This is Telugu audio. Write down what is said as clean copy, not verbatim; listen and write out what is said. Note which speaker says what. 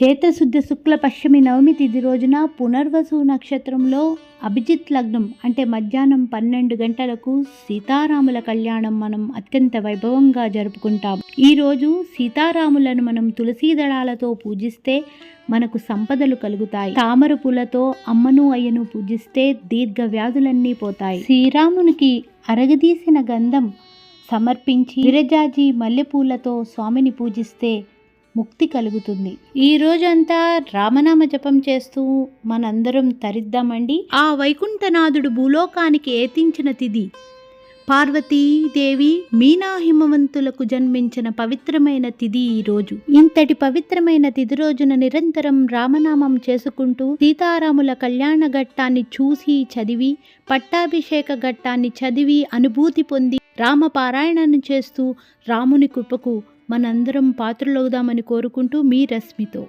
Speaker 1: చేతశుద్ధ శుక్ల పశ్చిమి నవమి తిథి రోజున పునర్వసు నక్షత్రంలో అభిజిత్ లగ్నం అంటే మధ్యాహ్నం 12 గంటలకు సీతారాముల కళ్యాణం మనం అత్యంత వైభవంగా జరుపుకుంటాం. ఈరోజు సీతారాములను మనం తులసీ దళాలతో పూజిస్తే మనకు సంపదలు కలుగుతాయి. తామర పూలతో అమ్మను అయ్యను పూజిస్తే దీర్ఘ వ్యాధులన్నీ పోతాయి. శ్రీరామునికి అరగదీసిన గంధం సమర్పించి విరజాజి మల్లెపూలతో స్వామిని పూజిస్తే ముక్తి కలుగుతుంది. ఈ రోజంతా రామనామ జపం చేస్తూ మనందరం తరిద్దామండి. ఆ వైకుంఠనాథుడు భూలోకానికి ఏతించిన తిథి పార్వతీదేవి మీనా హిమవంతులకు జన్మించిన పవిత్రమైన తిథి ఈ రోజు. ఇంతటి పవిత్రమైన తిథి రోజున నిరంతరం రామనామం చేసుకుంటూ సీతారాముల కళ్యాణ ఘట్టాన్ని చూసి చదివి పట్టాభిషేక ఘట్టాన్ని చదివి అనుభూతి పొంది రామపారాయణను చేస్తూ రాముని కృపకు మనందరం పాత్రలవుదామని కోరుకుంటూ మీ రశ్మితో.